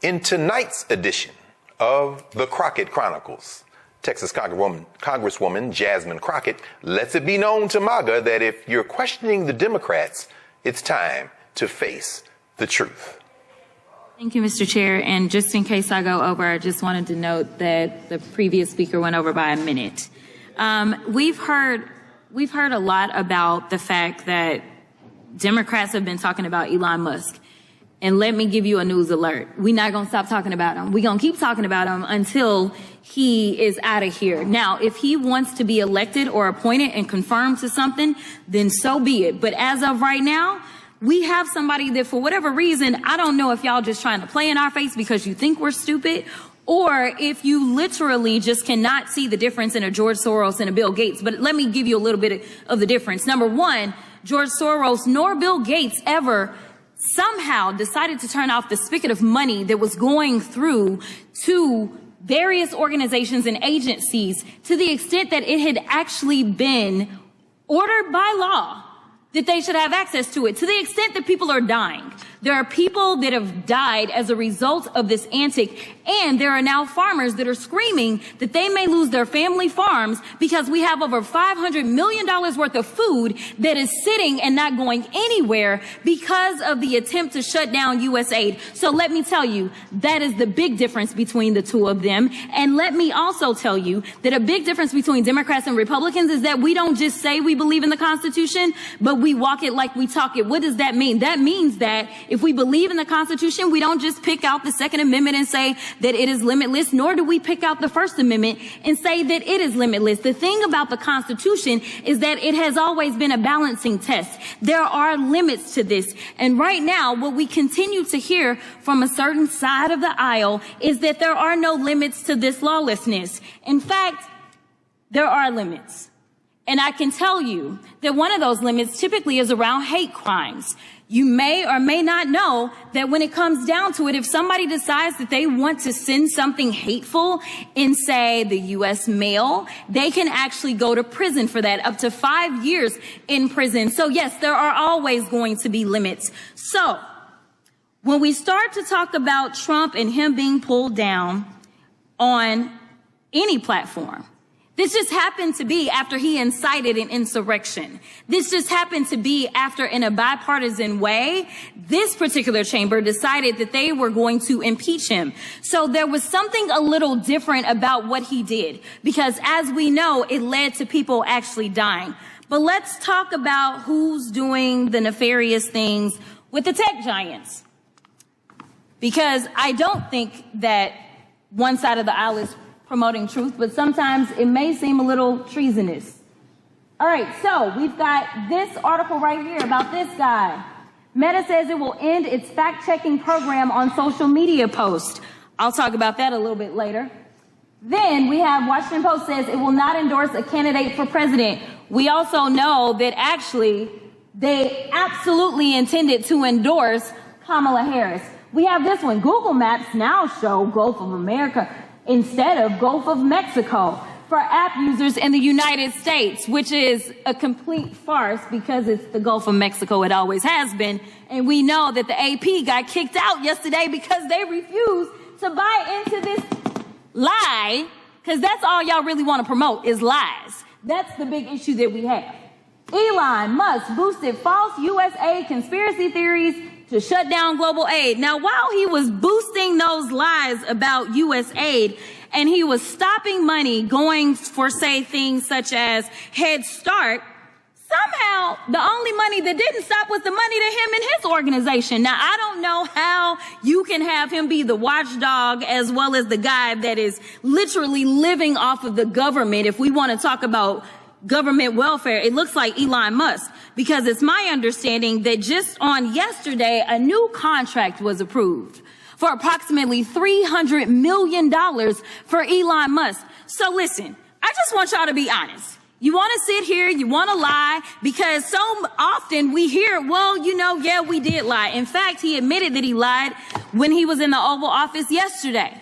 In tonight's edition of the Crockett Chronicles, Texas Congresswoman Jasmine Crockett lets it be known to MAGA that if you're questioning the Democrats, it's time to face the truth. Thank you, Mr. Chair. And just in case I go over, I just wanted to note that the previous speaker went over by a minute. We've heard a lot about the fact that Democrats have been talking about Elon Musk. And let me give you a news alert. We're not going to stop talking about him. We're going to keep talking about him until he is out of here. Now, if he wants to be elected or appointed and confirmed to something, then so be it. But as of right now, we have somebody that for whatever reason, I don't know if y'all just trying to play in our face because you think we're stupid, or if you literally just cannot see the difference in a George Soros and a Bill Gates. But let me give you a little bit of the difference. Number one, George Soros nor Bill Gates ever somehow decided to turn off the spigot of money that was going through to various organizations and agencies to the extent that it had actually been ordered by law that they should have access to it, to the extent that people are dying. There are people that have died as a result of this antic, and there are now farmers that are screaming that they may lose their family farms because we have over $500 million worth of food that is sitting and not going anywhere because of the attempt to shut down U.S. aid. So let me tell you, that is the big difference between the two of them. And let me also tell you that a big difference between Democrats and Republicans is that we don't just say we believe in the Constitution, but we walk it like we talk it. What does that mean? That means that if we believe in the Constitution, we don't just pick out the Second Amendment and say that it is limitless, nor do we pick out the First Amendment and say that it is limitless. The thing about the Constitution is that it has always been a balancing test. There are limits to this. And right now, what we continue to hear from a certain side of the aisle is that there are no limits to this lawlessness. In fact, there are limits. And I can tell you that one of those limits typically is around hate crimes. You may or may not know that when it comes down to it, if somebody decides that they want to send something hateful in, say, the U.S. mail, they can actually go to prison for that, up to 5 years in prison. So yes, there are always going to be limits. So when we start to talk about Trump and him being pulled down on any platform, this just happened to be after he incited an insurrection. This just happened to be after, in a bipartisan way, this particular chamber decided that they were going to impeach him. So there was something a little different about what he did, because as we know, it led to people actually dying. But let's talk about who's doing the nefarious things with the tech giants. Because I don't think that one side of the aisle is promoting truth, but sometimes it may seem a little treasonous. All right, so we've got this article right here about this guy. Meta says it will end its fact-checking program on social media posts. I'll talk about that a little bit later. Then we have Washington Post says it will not endorse a candidate for president. We also know that actually they absolutely intended to endorse Kamala Harris. We have this one. Google Maps now show Gulf of America instead of Gulf of Mexico for app users in the United States, which is a complete farce because it's the Gulf of Mexico. It always has been. And we know that the AP got kicked out yesterday because they refused to buy into this lie, because that's all y'all really want to promote is lies. That's the big issue that we have. Elon Musk boosted false U.S. aid conspiracy theories to shut down global aid. Now, while he was boosting those lies about U.S. aid and he was stopping money going for, say, things such as Head Start, somehow the only money that didn't stop was the money to him and his organization. Now, I don't know how you can have him be the watchdog as well as the guy that is literally living off of the government. If we want to talk about government welfare, it looks like Elon Musk, because it's my understanding that just on yesterday, a new contract was approved for approximately $300 million for Elon Musk. So listen, I just want y'all to be honest. You want to sit here, you want to lie, because so often we hear, well, you know, yeah, we did lie. In fact, he admitted that he lied when he was in the Oval Office yesterday.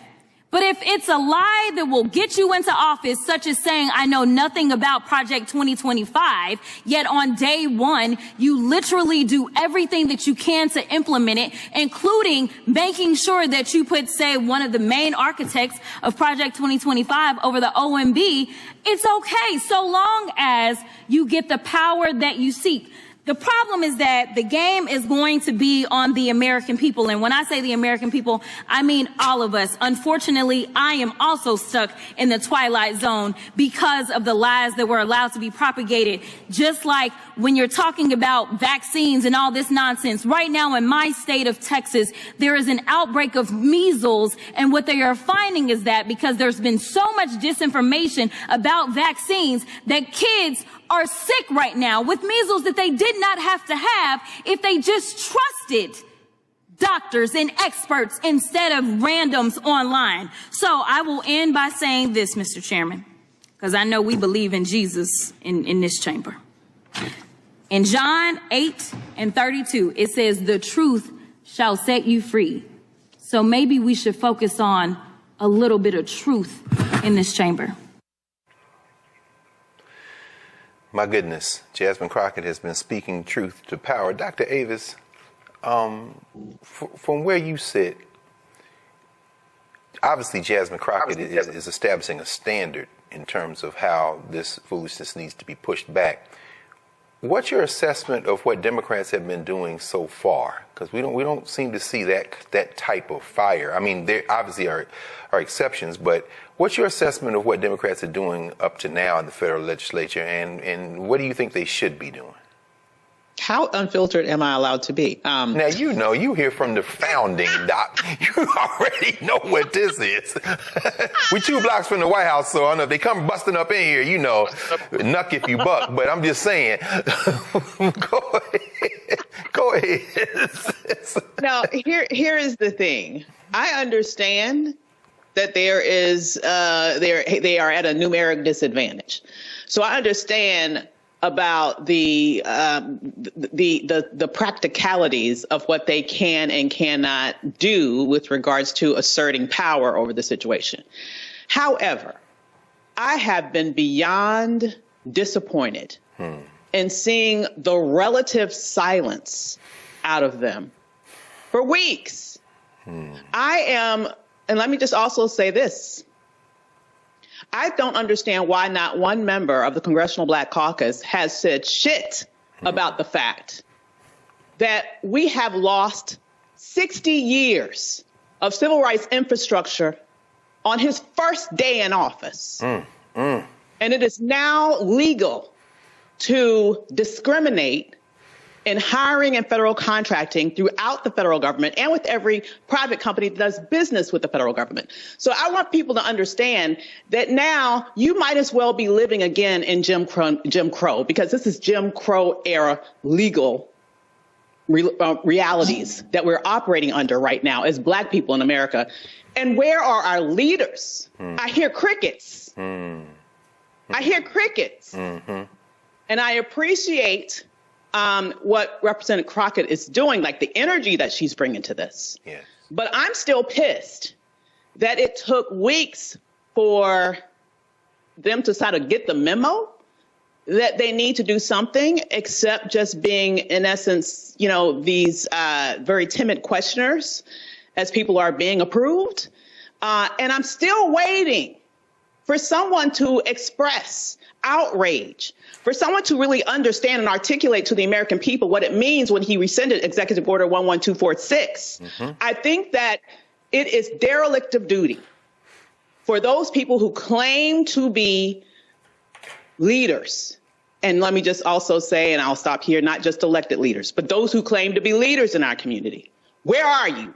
But if it's a lie that will get you into office, such as saying, I know nothing about Project 2025, yet on day one, you literally do everything that you can to implement it, including making sure that you put, say, one of the main architects of Project 2025 over the OMB, it's okay, so long as you get the power that you seek. The problem is that the game is going to be on the American people. And when I say the American people, I mean all of us. Unfortunately, I am also stuck in the twilight zone because of the lies that were allowed to be propagated. Just like when you're talking about vaccines and all this nonsense. Right now in my state of Texas, there is an outbreak of measles. And what they are finding is that because there's been so much disinformation about vaccines that kids are sick right now with measles that they did not have to have if they just trusted doctors and experts instead of randoms online. So I will end by saying this, Mr. Chairman, because I know we believe in Jesus in this chamber. In John 8:32, it says, the truth shall set you free. So maybe we should focus on a little bit of truth in this chamber. My goodness, Jasmine Crockett has been speaking truth to power. Dr. Avis, from where you sit, obviously Jasmine Crockett is establishing a standard in terms of how this foolishness needs to be pushed back. What's your assessment of what Democrats have been doing so far? Because we don't seem to see that type of fire. I mean, there obviously are exceptions, but what's your assessment of what Democrats are doing up to now in the federal legislature, and what do you think they should be doing? How unfiltered am I allowed to be? Now, you hear from the founding, Doc. You already know what this is. We 2 blocks from the White House, so I know if they come busting up in here, knuck if you buck. But I'm just saying, go ahead. Now, here is the thing. I understand that they are at a numeric disadvantage. So I understand about the practicalities of what they can and cannot do with regards to asserting power over the situation. However, I have been beyond disappointed in seeing the relative silence out of them for weeks. And let me just also say this. I don't understand why not one member of the Congressional Black Caucus has said shit about the fact that we have lost 60 years of civil rights infrastructure on his first day in office. And it is now legal to discriminate in hiring and federal contracting throughout the federal government and with every private company that does business with the federal government. So I want people to understand that now you might as well be living again in Jim Crow, because this is Jim Crow era legal realities that we're operating under right now as Black people in America. And where are our leaders? I hear crickets. I hear crickets. And I appreciate what Representative Crockett is doing, like the energy that she's bringing to this. Yes. But I'm still pissed that it took weeks for them to sort of get the memo that they need to do something except just being, in essence, these very timid questioners as people are being approved. And I'm still waiting for someone to express outrage, for someone to really understand and articulate to the American people what it means when he rescinded Executive Order 11246. I think that it is derelict of duty for those people who claim to be leaders. And let me just also say, and I'll stop here, not just elected leaders, but those who claim to be leaders in our community. Where are you?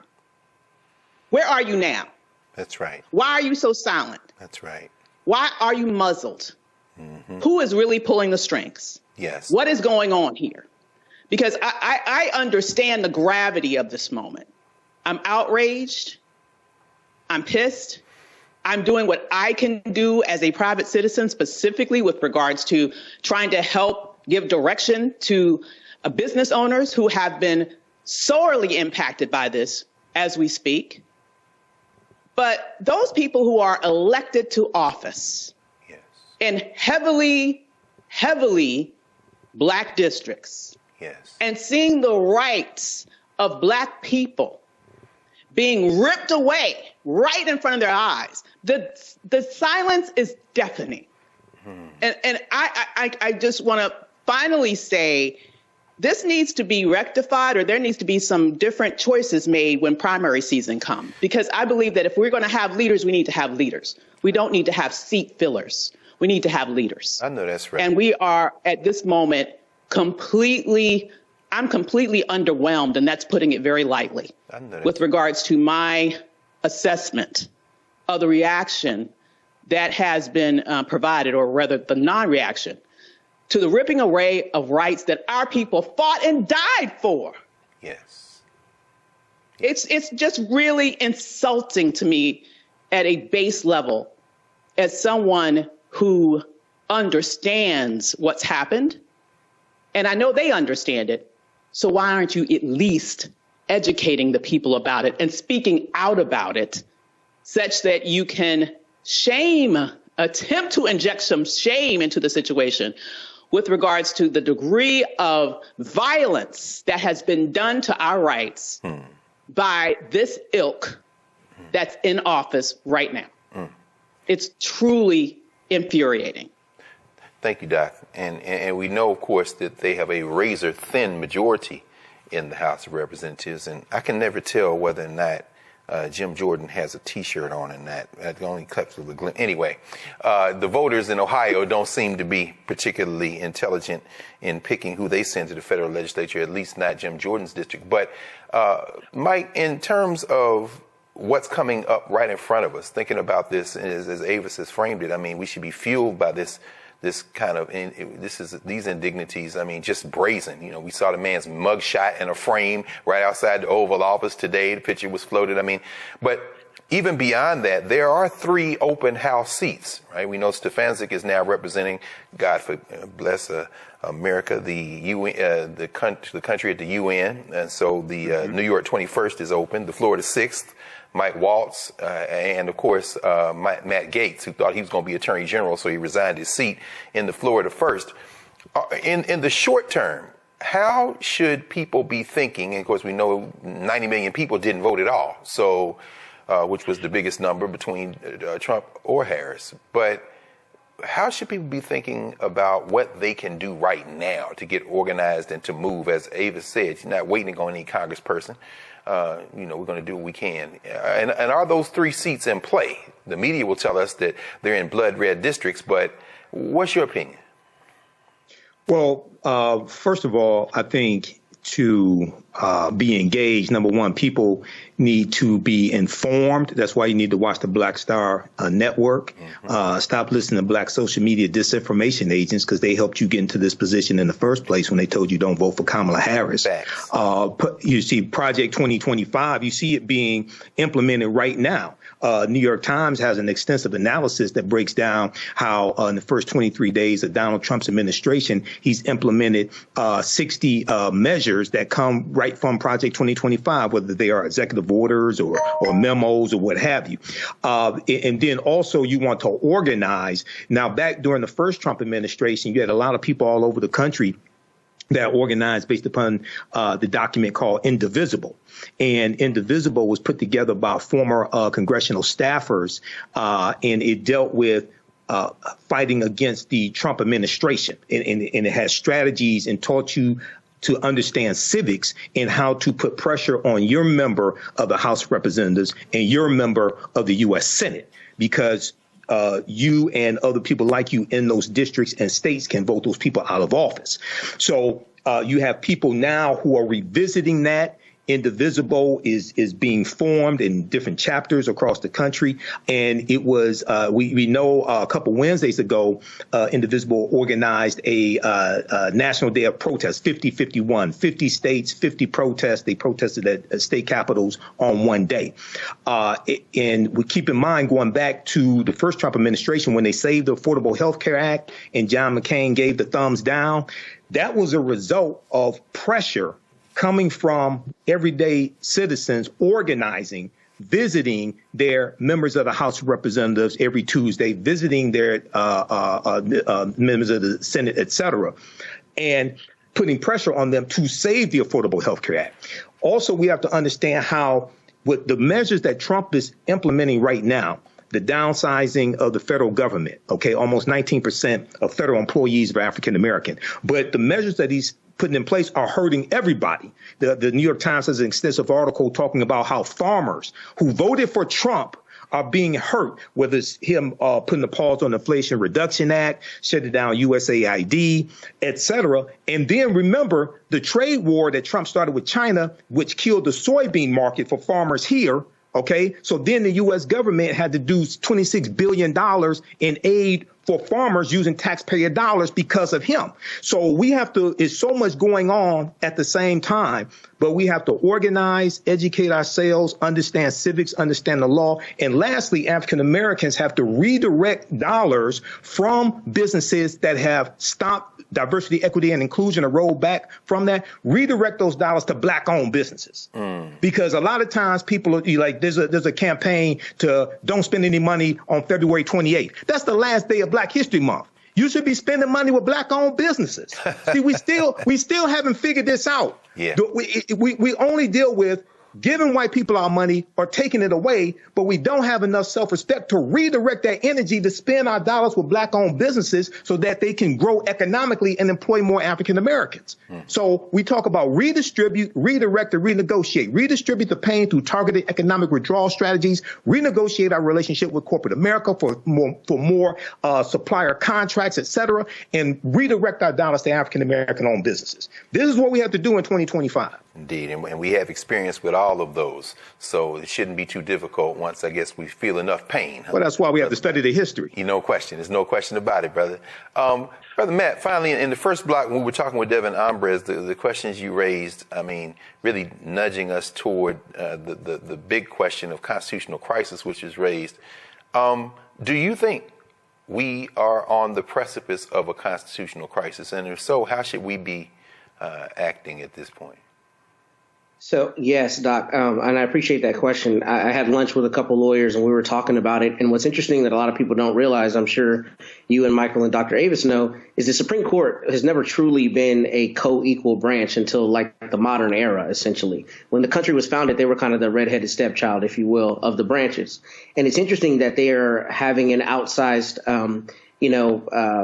Where are you now? That's right. Why are you so silent? That's right. Why are you muzzled? Who is really pulling the strings? Yes. What is going on here? Because I understand the gravity of this moment. I'm outraged. I'm pissed. I'm doing what I can do as a private citizen, specifically with regards to trying to help give direction to business owners who have been sorely impacted by this as we speak. But those people who are elected to office in heavily Black districts, and seeing the rights of Black people being ripped away right in front of their eyes, the silence is deafening. And I just want to finally say, this needs to be rectified, or there needs to be some different choices made when primary season comes. Because I believe that if we're going to have leaders, we need to have leaders. We don't need to have seat fillers. We need to have leaders. I know that's right. And we are at this moment I'm completely underwhelmed, and that's putting it very lightly, with regards to my assessment of the reaction that has been provided, or rather the non-reaction, to the ripping away of rights that our people fought and died for. Yes. It's just really insulting to me at a base level, as someone who understands what's happened. And I know they understand it. So why aren't you at least educating the people about it and speaking out about it, such that you can attempt to inject some shame into the situation with regards to the degree of violence that has been done to our rights by this ilk that's in office right now. It's truly infuriating. Thank you, Doc. And we know, of course, that they have a razor-thin majority in the House of Representatives, and I can never tell whether or not Jim Jordan has a T-shirt on and that only cuts with a glimpse. Anyway, the voters in Ohio don't seem to be particularly intelligent in picking who they send to the federal legislature, at least not Jim Jordan's district. But, Mike, in terms of what's coming up right in front of us, thinking about this as Avis has framed it, I mean, we should be fueled by this kind of, these indignities, I mean, just brazen. You know, we saw the man's mugshot in a frame right outside the Oval Office today. The picture was floated. I mean, but even beyond that, there are 3 open House seats, right? We know Stefanczyk is now representing, God bless America, the UN, the country at the UN. And so the New York 21st is open, the Florida 6th. Mike Waltz, and of course, Matt Gaetz, who thought he was going to be Attorney General, so he resigned his seat in the Florida 1st. In the short term, how should people be thinking? And of course, we know 90 million people didn't vote at all, so which was the biggest number between Trump or Harris. But how should people be thinking about what they can do right now to get organized and to move? As Avis said, she's not waiting on any congressperson. We're going to do what we can. And are those 3 seats in play? The media will tell us that they're in blood red districts, but what's your opinion? Well, first of all, I think to be engaged, number one, people need to be informed. That's why you need to watch the Black Star Network. Stop listening to black social media disinformation agents, because they helped you get into this position in the first place when they told you don't vote for Kamala Harris. You see Project 2025, you see it being implemented right now. New York Times has an extensive analysis that breaks down how in the first 23 days of Donald Trump's administration, he's implemented 60 measures that come right from Project 2025, whether they are executive orders or memos or what have you. And then also you want to organize. Now, back during the first Trump administration, you had a lot of people all over the country that organized based upon the document called Indivisible. And Indivisible was put together by former congressional staffers, and it dealt with fighting against the Trump administration. And it has strategies and taught you to understand civics and how to put pressure on your member of the House of Representatives and your member of the U.S. Senate, because you and other people like you in those districts and states can vote those people out of office. So you have people now who are revisiting that. Indivisible is being formed in different chapters across the country. And it was, we know a couple Wednesdays ago, Indivisible organized a national day of protest, 50-51, 50 states, 50 protests. They protested at state capitals on one day. And we keep in mind, going back to the first Trump administration, when they saved the Affordable Health Care Act and John McCain gave the thumbs down, that was a result of pressure coming from everyday citizens organizing visiting their members of the House of Representatives every Tuesday, visiting their members of the Senate, et cetera, and putting pressure on them to save the Affordable Health Care Act. Also, we have to understand how with the measures that Trump is implementing right now, the downsizing of the federal government, okay, almost 19% of federal employees are African American. But the measures that he's putting in place are hurting everybody. The New York Times has an extensive article talking about how farmers who voted for Trump are being hurt, whether it's him putting a pause on the Inflation Reduction Act, shutting down USAID, et cetera. And then remember the trade war that Trump started with China, which killed the soybean market for farmers here. OK, so then the U.S. government had to do $26 billion in aid for farmers using taxpayer dollars because of him. So we have to, it's so much going on at the same time, but we have to organize, educate ourselves, understand civics, understand the law. And lastly, African Americans have to redirect dollars from businesses that have stopped diversity, equity, and inclusion, or rolled back from that, redirect those dollars to Black-owned businesses. Because a lot of times people are like, there's a campaign to don't spend any money on February 28th. That's the last day of Black History Month. You should be spending money with Black-owned businesses. See, we still haven't figured this out. Yeah. We only deal with giving white people our money or taking it away, but we don't have enough self-respect to redirect that energy to spend our dollars with Black-owned businesses so that they can grow economically and employ more African Americans. So we talk about redistribute, redirect, and renegotiate. Redistribute the pain through targeted economic withdrawal strategies, renegotiate our relationship with corporate America for more supplier contracts, et cetera, and redirect our dollars to African American-owned businesses. This is what we have to do in 2025. Indeed, and we have experience with all of those, so it shouldn't be too difficult once, I guess, we feel enough pain. Well, that's why we have to study the history. No question. There's no question about it, brother. Brother Matt, finally, in the first block, when we were talking with Devin Ambres, the questions you raised, I mean, really nudging us toward the big question of constitutional crisis, which is raised. Do you think we are on the precipice of a constitutional crisis? And if so, how should we be acting at this point? So, yes, Doc, and I appreciate that question. I had lunch with a couple lawyers and we were talking about it. And what's interesting that a lot of people don't realize, I'm sure you and Michael and Dr. Avis know, is the Supreme Court has never truly been a co-equal branch until like the modern era, essentially. When the country was founded, they were kind of the redheaded stepchild, if you will, of the branches. And it's interesting that they are having an outsized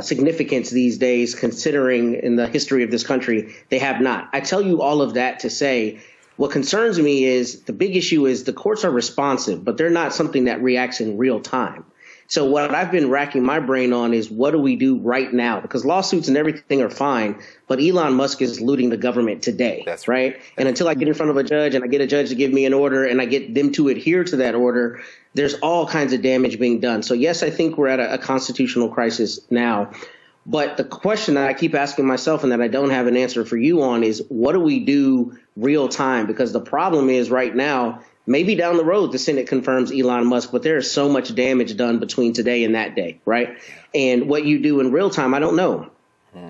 significance these days, considering in the history of this country, they have not. I tell you all of that to say, what concerns me is the big issue is the courts are responsive, but they're not something that reacts in real time. So what I've been racking my brain on is what do we do right now? Because lawsuits and everything are fine, but Elon Musk is looting the government today. That's right. And until I get in front of a judge and I get a judge to give me an order and I get them to adhere to that order, there's all kinds of damage being done. So, yes, I think we're at a constitutional crisis now. But the question that I keep asking myself and that I don't have an answer for you on is what do we do real time? Because the problem is right now, maybe down the road, the Senate confirms Elon Musk, but there is so much damage done between today and that day. Right. And what you do in real time, I don't know.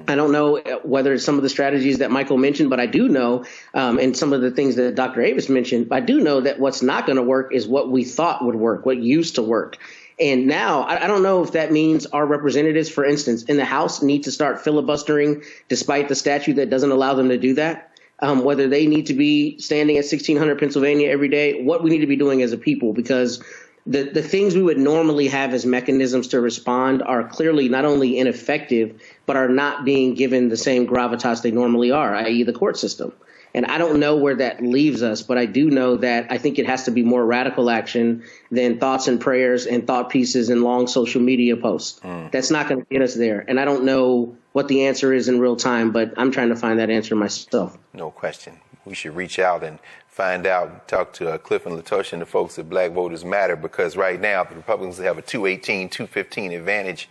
I don't know whether it's some of the strategies that Michael mentioned, but I do know and some of the things that Dr. Avis mentioned. I do know that what's not going to work is what we thought would work, what used to work. And now I don't know if that means our representatives, for instance, in the House need to start filibustering despite the statute that doesn't allow them to do that, whether they need to be standing at 1600 Pennsylvania every day, what we need to be doing as a people, because the things we would normally have as mechanisms to respond are clearly not only ineffective, but are not being given the same gravitas they normally are, i.e. the court system. And I don't know where that leaves us, but I do know that I think it has to be more radical action than thoughts and prayers and thought pieces and long social media posts. That's not going to get us there. And I don't know what the answer is in real time, but I'm trying to find that answer myself. No question. We should reach out and find out, talk to Cliff and Latosha and the folks at Black Voters Matter, because right now the Republicans have a 218, 215 advantage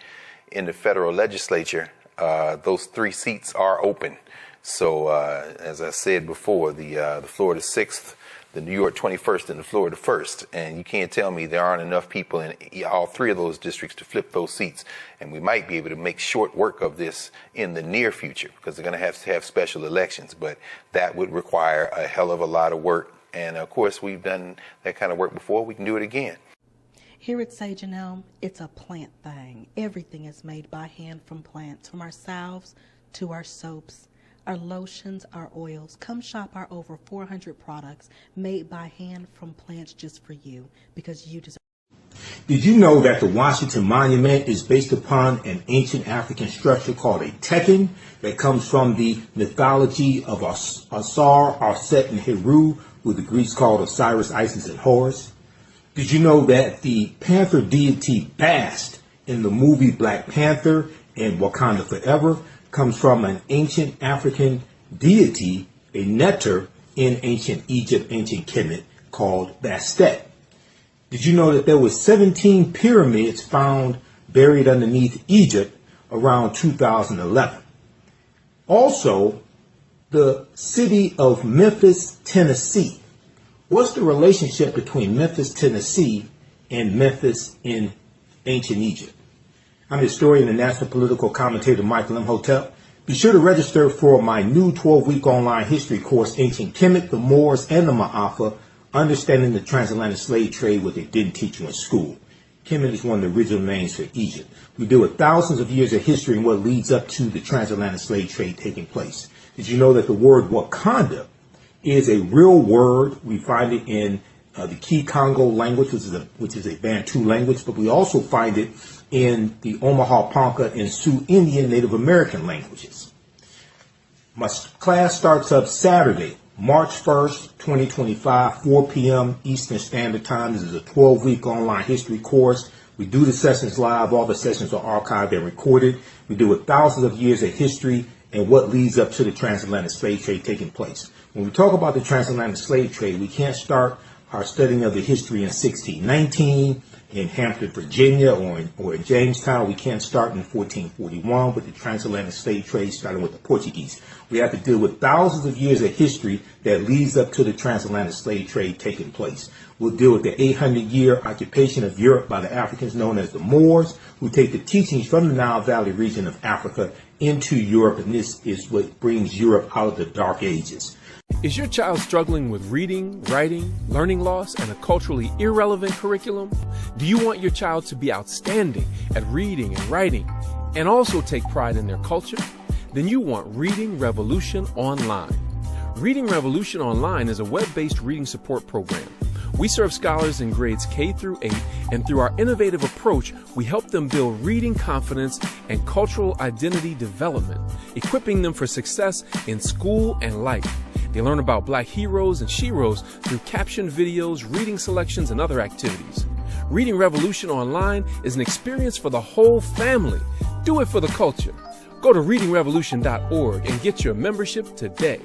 in the federal legislature. Those 3 seats are open. So, as I said before, the Florida 6th, the New York 21st, and the Florida 1st. And you can't tell me there aren't enough people in all 3 of those districts to flip those seats. And we might be able to make short work of this in the near future, because they're going to have special elections. But that would require a hell of a lot of work And of course, we've done that kind of work before. We can do it again. Here at Sage and Elm, it's a plant thing. Everything is made by hand from plants, from our salves to our soaps, our lotions, our oils. Come shop our over 400 products made by hand from plants just for you, because you deserve. Did you know that the Washington Monument is based upon an ancient African structure called a tekken that comes from the mythology of Asar, Arset, and Heru, who the Greeks called Osiris, Isis, and Horus? Did you know that the panther deity Bast in the movie Black Panther and Wakanda Forever comes from an ancient African deity, a neter in ancient Egypt, ancient Kemet, called Bastet? Did you know that there were 17 pyramids found buried underneath Egypt around 2011? Also, the city of Memphis, Tennessee. What's the relationship between Memphis, Tennessee and Memphis in ancient Egypt? I'm historian and national political commentator Michael Imhotep. Be sure to register for my new 12-week online history course, Ancient Kemet, the Moors, and the Ma'afa, Understanding the Transatlantic Slave Trade, what they didn't teach you in school. Kemet is one of the original names for Egypt. We deal with thousands of years of history and what leads up to the transatlantic slave trade taking place. Did you know that the word Wakanda is a real word? We find it in the Key Congo language, which is a Bantu language, but we also find it in the Omaha Ponca and Sioux Indian Native American languages. My class starts up Saturday, March 1st, 2025, 4 p.m. Eastern Standard Time. This is a 12-week online history course. We do the sessions live. All the sessions are archived and recorded. We deal with thousands of years of history and what leads up to the transatlantic slave trade taking place. When we talk about the transatlantic slave trade, we can't start our studying of the history in 1619 in Hampton, Virginia, or in Jamestown. We can't start in 1441 with the transatlantic slave trade starting with the Portuguese. We have to deal with thousands of years of history that leads up to the transatlantic slave trade taking place. We'll deal with the 800-year occupation of Europe by the Africans known as the Moors, who take the teachings from the Nile Valley region of Africa into Europe, and this is what brings Europe out of the Dark Ages. Is your child struggling with reading, writing, learning loss, and a culturally irrelevant curriculum? Do you want your child to be outstanding at reading and writing and also take pride in their culture? Then you want Reading Revolution Online. Reading Revolution Online is a web-based reading support program. We serve scholars in grades K through 8, and through our innovative approach, we help them build reading confidence and cultural identity development, equipping them for success in school and life. They learn about Black heroes and sheroes through captioned videos, reading selections, and other activities. Reading Revolution Online is an experience for the whole family. Do it for the culture. Go to readingrevolution.org and get your membership today.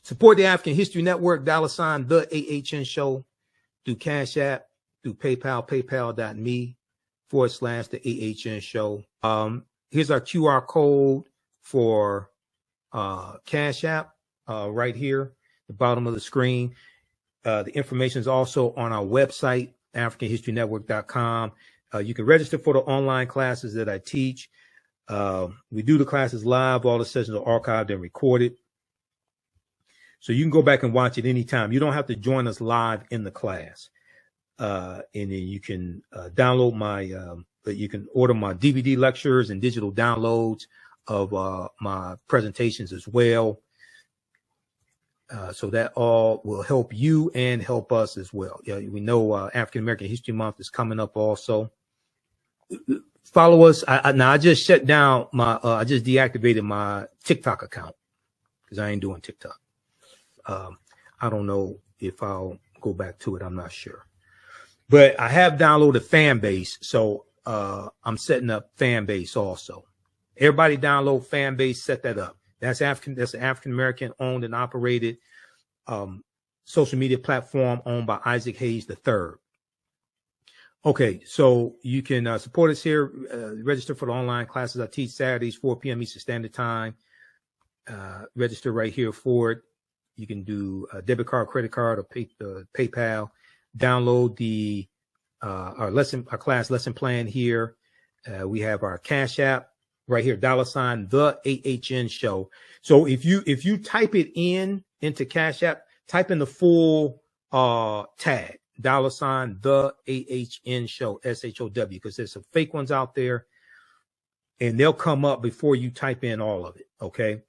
Support the African History Network, $ the AHN Show, through Cash App, through PayPal, paypal.me/the AHN Show. Here's our QR code for Cash App right here, the bottom of the screen. The information is also on our website, AfricanHistoryNetwork.com. You can register for the online classes that I teach. We do the classes live. All the sessions are archived and recorded. So you can go back and watch it anytime. You don't have to join us live in the class. And then you can download you can order my DVD lectures and digital downloads of my presentations as well. So that all will help you and help us as well. Yeah, we know African American History Month is coming up also. Follow us. I just shut down I just deactivated my TikTok account because I ain't doing TikTok. I don't know if I'll go back to it. I'm not sure. But I have downloaded Fanbase, so I'm setting up Fanbase also. Everybody download Fanbase, set that up. That's an African American owned and operated social media platform owned by Isaac Hayes III. Okay, so you can support us here. Register for the online classes I teach Saturdays, 4 p.m. Eastern Standard Time. Register right here for it. You can do a debit card, credit card, or PayPal. Download our class lesson plan here. We have our Cash App right here, $ the AHN Show. So if you type it into Cash App, type in the full tag, $, the AHN show, SHOW, because there's some fake ones out there, and they'll come up before you type in all of it. Okay.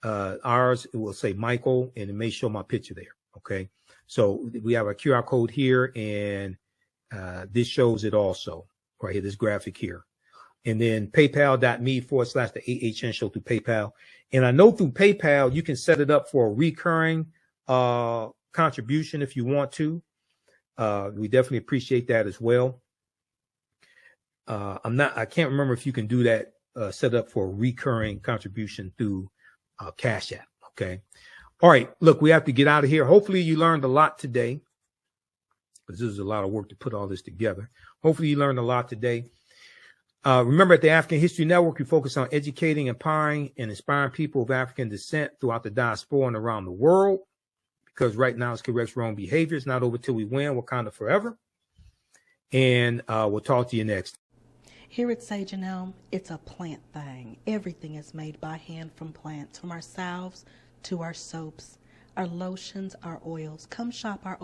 Ours, it will say Michael, and it may show my picture there. Okay. So we have a QR code here, and this shows it also right here, this graphic here. And then paypal.me/the AHN show through PayPal. And I know through PayPal, you can set it up for a recurring contribution if you want to. We definitely appreciate that as well. I can't remember if you can do that, set up for a recurring contribution through Cash App. Okay. All right. Look, we have to get out of here. Hopefully you learned a lot today, because this is a lot of work to put all this together. Hopefully you learned a lot today. Remember, at the African History Network, we focus on educating, empowering, and inspiring people of African descent throughout the diaspora and around the world, because right now it's corrects wrong behaviors. Not over till we win. Wakanda forever. And we'll talk to you next. Here at Sage and Elm, it's a plant thing. Everything is made by hand from plants, from our salves to our soaps, our lotions, our oils. Come shop our